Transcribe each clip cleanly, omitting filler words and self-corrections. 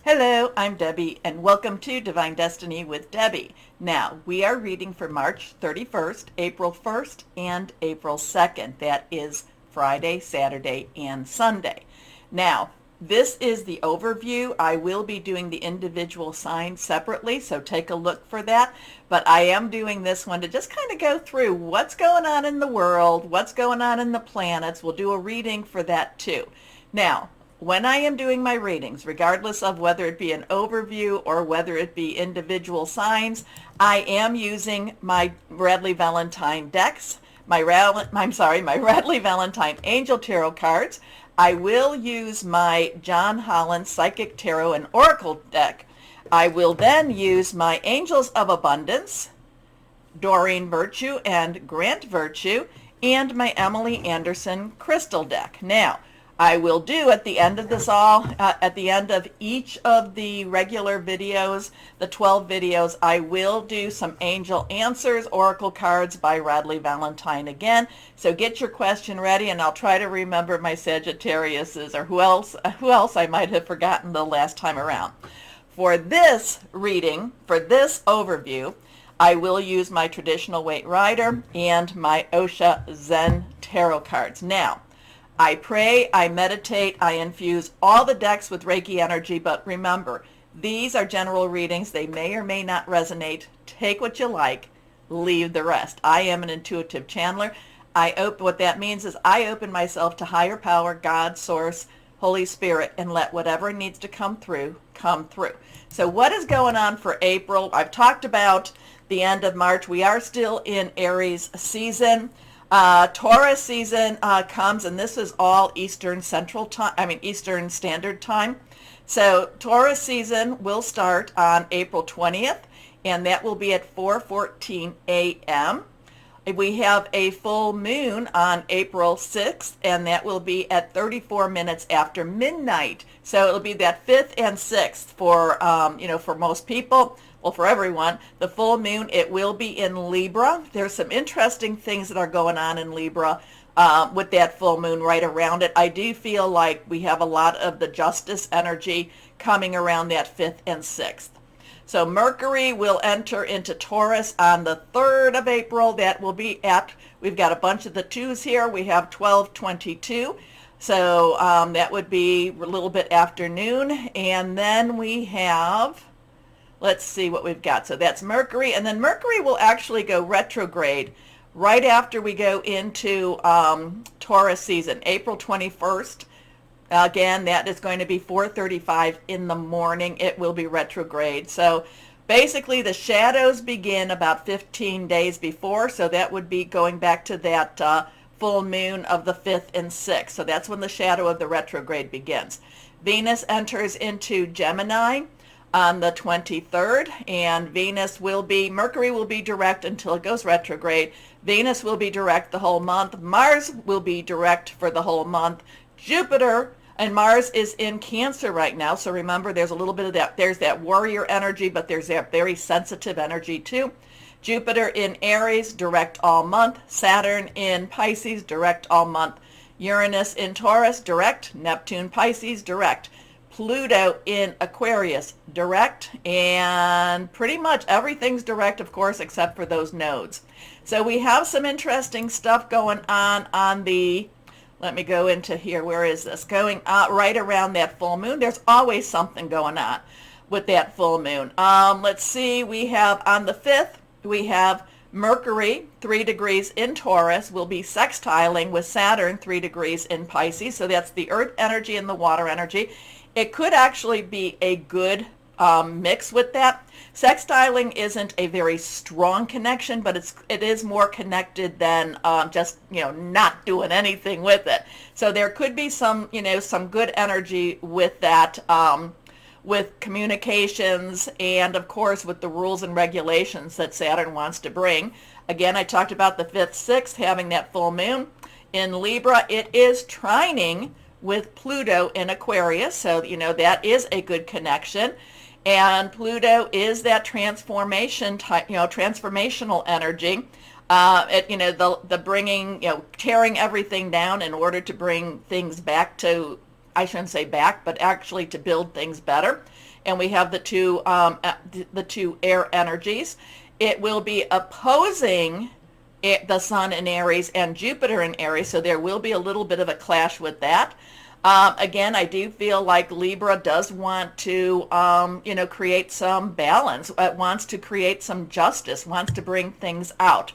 Hello, I'm Debbie, and welcome to Divine Destiny with Debbie. Now, we are reading for March 31st, April 1st, and April 2nd. That is Friday, Saturday, and Sunday. Now, this is the overview. I will be doing the individual signs separately, so take a look for that. But I am doing this one to just kind of go through what's going on in the world, what's going on in the planets. We'll do a reading for that too. Now, when I am doing my readings, regardless of whether it be an overview or whether it be individual signs, I am using my Radley Valentine decks, my Radley Valentine Angel Tarot cards. I will use my John Holland Psychic Tarot and Oracle deck. I will then use my Angels of Abundance, Doreen Virtue and Grant Virtue, and my Emily Anderson Crystal deck. Now, I will do at the end of this at the end of each of the regular videos, the 12 videos, I will do some angel answers, oracle cards by Radley Valentine again. So get your question ready, and I'll try to remember my Sagittariuses or who else I might have forgotten the last time around. For this reading, for this overview, I will use my traditional Waite Rider and my Osha Zen Tarot cards. Now, I pray, I meditate, I infuse all the decks with Reiki energy, but remember, these are general readings. They may or may not resonate. Take what you like, leave the rest. I am an intuitive channeler. What that means is I open myself to higher power, God, Source, Holy Spirit, and let whatever needs to come through, come through. So what is going on for April? I've talked about the end of March. We are still in Aries season. Taurus season comes, and this is all Eastern Standard Time. So Taurus season will start on April 20th, and that will be at 4:14 a.m. We have a full moon on April 6th, and that will be at 34 minutes after midnight. So it'll be that 5th and 6th for for most people. Well, for everyone, the full moon, it will be in Libra. There's some interesting things that are going on in Libra with that full moon right around it. I do feel like we have a lot of the justice energy coming around that 5th and 6th. So Mercury will enter into Taurus on the 3rd of April. That will be we've got a bunch of the 2s here. We have 12:22. So that would be a little bit afternoon. And then we have, let's see what we've got. So that's Mercury, and then Mercury will actually go retrograde right after we go into Taurus season, April 21st. Again, that is going to be 4:35 in the morning. It will be retrograde. So basically the shadows begin about 15 days before, so that would be going back to that full moon of the 5th and 6th. So that's when the shadow of the retrograde begins. Venus enters into Gemini on the 23rd, and Mercury will be direct until it goes retrograde. Venus will be direct the whole month. Mars will be direct for the whole month. Jupiter, and Mars is in Cancer right now, so remember there's a little bit of that. There's that warrior energy, but there's that very sensitive energy too. Jupiter in Aries, direct all month. Saturn in Pisces, direct all month. Uranus in Taurus, direct. Neptune, Pisces, direct. Pluto in Aquarius, direct, and pretty much everything's direct, of course, except for those nodes. So we have some interesting stuff going on the, let me go into here, where is this? Going right around that full moon. There's always something going on with that full moon. Let's see, we have on the 5th, we have Mercury, 3 degrees in Taurus, will be sextiling with Saturn, 3 degrees in Pisces. So that's the earth energy and the water energy. It could actually be a good mix with that. Sextiling isn't a very strong connection, but it is more connected than just not doing anything with it. So there could be some good energy with that, with communications, and of course with the rules and regulations that Saturn wants to bring. Again, I talked about the 5th, 6th having that full moon. In Libra, it is trining with Pluto in Aquarius, so that is a good connection. And Pluto is that transformation type, transformational energy. The bringing, tearing everything down in order to bring things back to I shouldn't say back, but actually to build things better. And we have the two air energies. It will be opposing the Sun in Aries and Jupiter in Aries, so there will be a little bit of a clash with that. Again, I do feel like Libra does want to, create some balance. It wants to create some justice, wants to bring things out.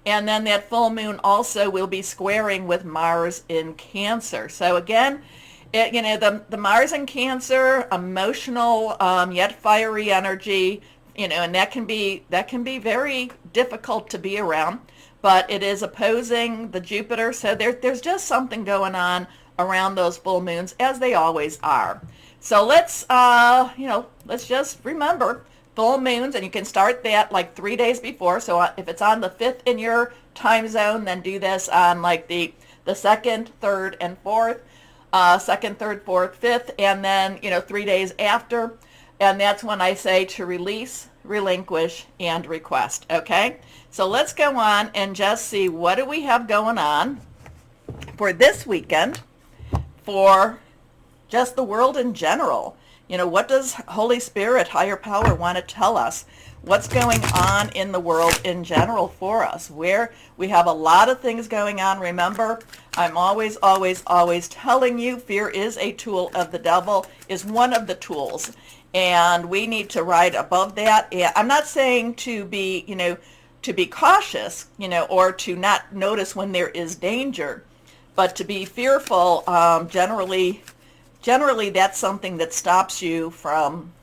And then that full moon also will be squaring with Mars in Cancer. So again, the Mars in Cancer, emotional, yet fiery energy, and that can be very difficult to be around. But it is opposing the Jupiter, so there's just something going on around those full moons, as they always are. So let's just remember full moons, and you can start that like 3 days before. So if it's on the 5th in your time zone, then do this on like the 2nd, 3rd, and 4th, 2nd, 3rd, 4th, 5th, and then 3 days after. And that's when I say to release, relinquish, and request. Okay, so let's go on and just see what do we have going on for this weekend for just the world in general. What does Holy Spirit, higher power, want to tell us? What's going on in the world in general for us? Where we have a lot of things going on. Remember, I'm always, always, always telling you, fear is a tool of the devil, is one of the tools. And we need to ride above that. I'm not saying to be, to be cautious, or to not notice when there is danger, but to be fearful. Generally, that's something that stops you from.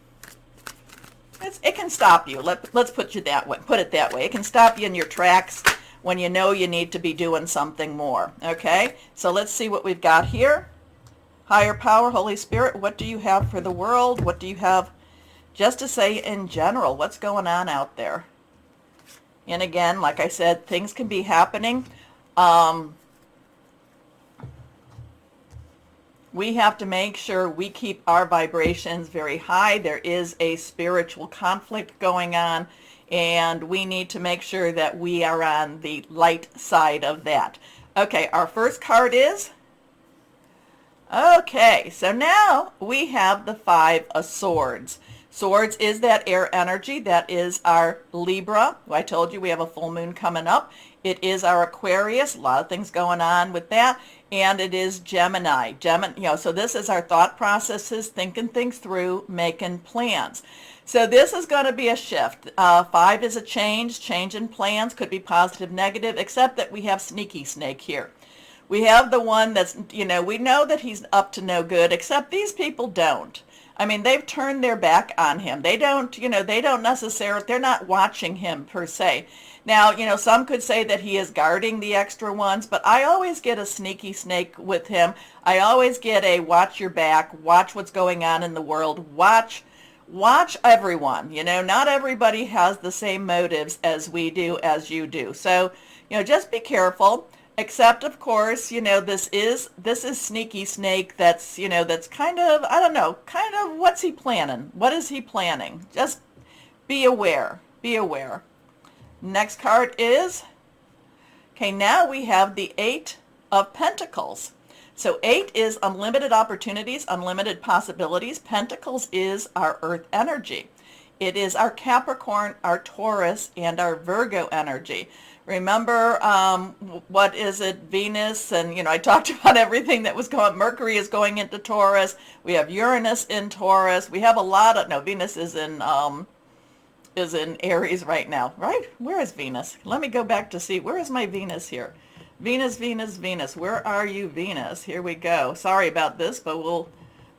It can stop you. Let's put it that way. It can stop you in your tracks when you know you need to be doing something more. Okay, so let's see what we've got here. Higher power, Holy Spirit, what do you have for the world? What do you have just to say in general? What's going on out there? And again, like I said, things can be happening. We have to make sure we keep our vibrations very high. There is a spiritual conflict going on, and we need to make sure that we are on the light side of that. Okay, our first card is... Okay, so now we have the 5 of Swords. Swords is that air energy. That is our Libra. I told you we have a full moon coming up. It is our Aquarius. A lot of things going on with that. And it is Gemini. So this is our thought processes, thinking things through, making plans. So this is going to be a shift. 5 is a change in plans. Could be positive, negative, except that we have Sneaky Snake here. We have the one that's, we know that he's up to no good, except these people don't. I mean, they've turned their back on him. They don't, they don't necessarily, they're not watching him per se. Now, some could say that he is guarding the extra ones, but I always get a sneaky snake with him. I always get a watch your back, watch what's going on in the world, watch everyone. Not everybody has the same motives as we do, as you do. So, just be careful. Except, of course, this is Sneaky Snake. That's, that's kind of, I don't know, what's he planning? What is he planning? Just be aware. Be aware. Next card is, okay, now we have the 8 of Pentacles. So 8 is unlimited opportunities, unlimited possibilities. Pentacles is our earth energy. It is our Capricorn, our Taurus, and our Virgo energy. Remember, what is it, Venus, and, I talked about everything that was going, Mercury is going into Taurus, we have Uranus in Taurus, we have a lot of, no, Venus is in Aries right now, right? Where is Venus? Let me go back to see, where is my Venus here? Venus, Venus, Venus, where are you, Venus? Here we go. Sorry about this, but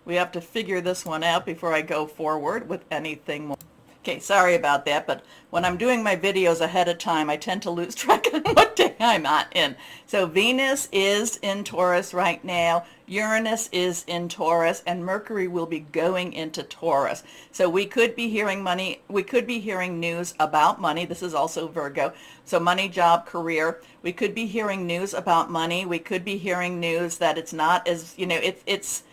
we have to figure this one out before I go forward with anything more. Okay, sorry about that, but when I'm doing my videos ahead of time, I tend to lose track of what day I'm in. So Venus is in Taurus right now, Uranus is in Taurus, and Mercury will be going into Taurus. So we could be hearing news about money. This is also Virgo. So money, job, career. We could be hearing news about money. We could be hearing news that it's not as, it's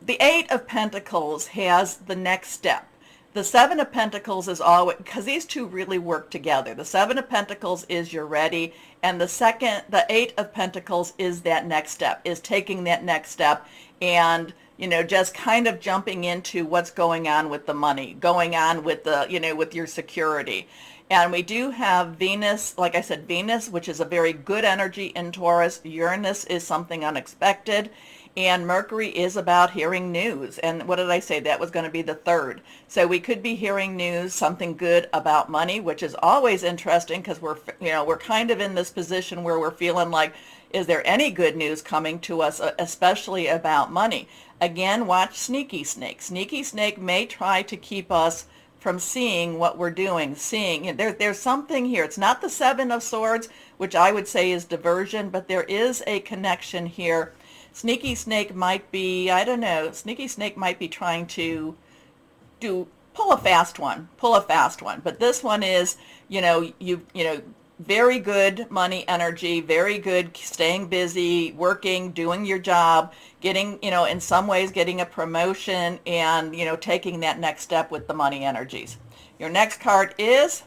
the 8 of Pentacles has the next step. The Seven of Pentacles is always, because these two really work together. The Seven of Pentacles is you're ready, and the Eight of Pentacles is that next step, is taking that next step and, just kind of jumping into what's going on with the money, going on with with your security. And we do have Venus, like I said, Venus, which is a very good energy in Taurus. Uranus is something unexpected. And Mercury is about hearing news. And what did I say? That was going to be the third. So we could be hearing news, something good about money, which is always interesting because we're kind of in this position where we're feeling like, is there any good news coming to us, especially about money? Again, watch Sneaky Snake. Sneaky Snake may try to keep us from seeing what we're doing, there's something here. It's not the Seven of Swords, which I would say is diversion, but there is a connection here. Sneaky Snake might be, I don't know, Sneaky Snake might be trying to pull a fast one. But this one is, very good money energy, very good staying busy, working, doing your job, getting, in some ways getting a promotion and, taking that next step with the money energies. Your next card is,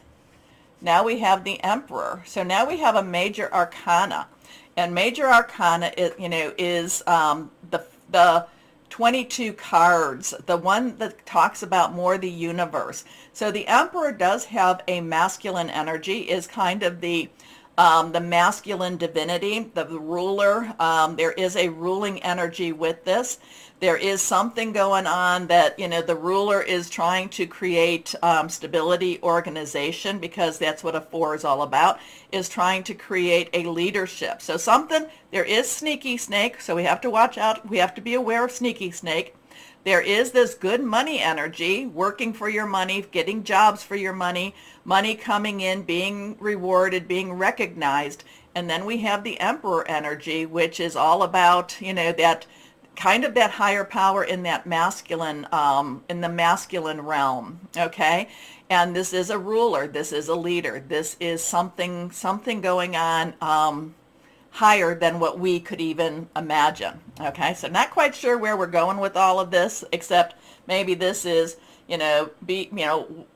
now we have the Emperor. So now we have a major arcana. And major arcana is the 22 cards, the one that talks about more the universe. So the Emperor does have a masculine energy, is kind of the masculine divinity, the ruler. There is a ruling energy with this. There is something going on that, the ruler is trying to create stability, organization, because that's what a 4 is all about, is trying to create a leadership. So there is Sneaky Snake, so we have to watch out. We have to be aware of Sneaky Snake. There is this good money energy, working for your money, getting jobs for your money, money coming in, being rewarded, being recognized. And then we have the Emperor energy, which is all about, that kind of that higher power in that masculine, in the masculine realm, okay? And this is a ruler, this is a leader, this is something going on higher than what we could even imagine, okay? So not quite sure where we're going with all of this, except maybe this is,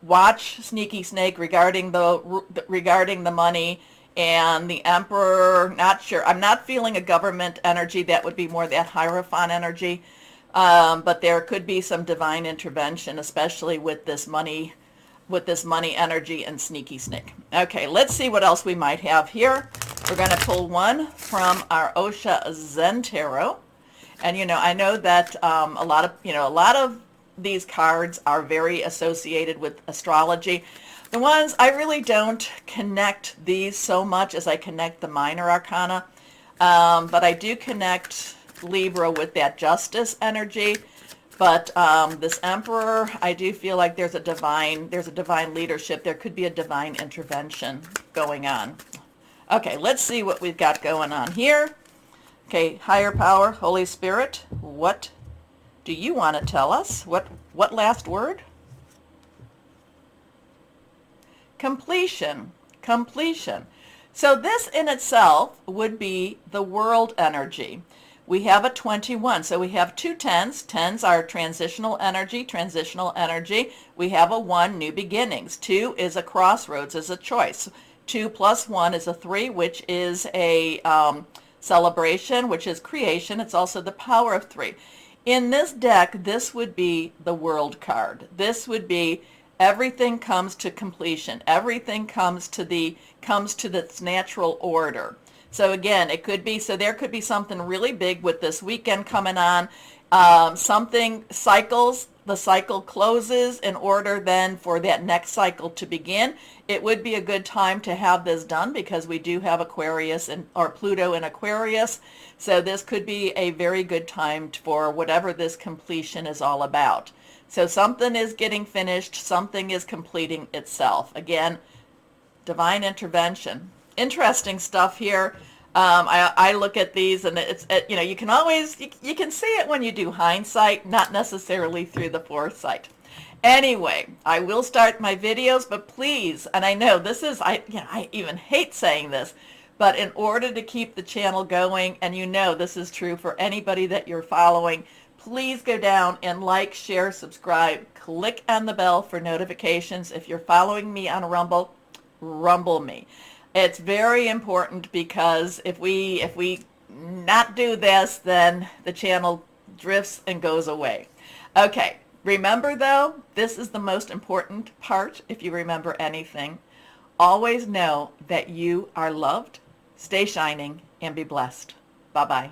watch Sneaky Snake regarding the money. And the Emperor, not sure. I'm not feeling a government energy. That would be more that Hierophant energy. But there could be some divine intervention, especially with this money energy and Sneaky Snake. Okay, let's see what else we might have here. We're going to pull one from our Osha Zen Tarot. And, I know that a lot of these cards are very associated with astrology. The ones, I really don't connect these so much as I connect the minor arcana, but I do connect Libra with that justice energy. But this Emperor, I do feel like there's a divine leadership. There could be a divine intervention going on. Okay, let's see what we've got going on here. Okay, higher power, Holy Spirit, what do you want to tell us? What last word? Completion. So this in itself would be the world energy. We have a 21, so we have two 10s. 10s are transitional energy. We have a 1, new beginnings. 2 is a crossroads, is a choice. 2 plus 1 is a 3, which is a celebration, which is creation. It's also the power of 3. In this deck, this would be the world card. This would be everything comes to completion. Everything comes to its natural order. So again, there could be something really big with this weekend coming on. Something cycles, the cycle closes in order then for that next cycle to begin. It would be a good time to have this done because we do have Aquarius or Pluto in Aquarius. So this could be a very good time for whatever this completion is all about. So something is getting finished, something is completing itself. Again, divine intervention. Interesting stuff here. I look at these and it's, you can see it when you do hindsight, not necessarily through the foresight. Anyway, I will start my videos, but please, and I know this is, I even hate saying this, but in order to keep the channel going, and this is true for anybody that you're following, please go down and like, share, subscribe. Click on the bell for notifications. If you're following me on Rumble, rumble me. It's very important because if we not do this, then the channel drifts and goes away. Okay, remember though, this is the most important part if you remember anything. Always know that you are loved, stay shining, and be blessed. Bye-bye.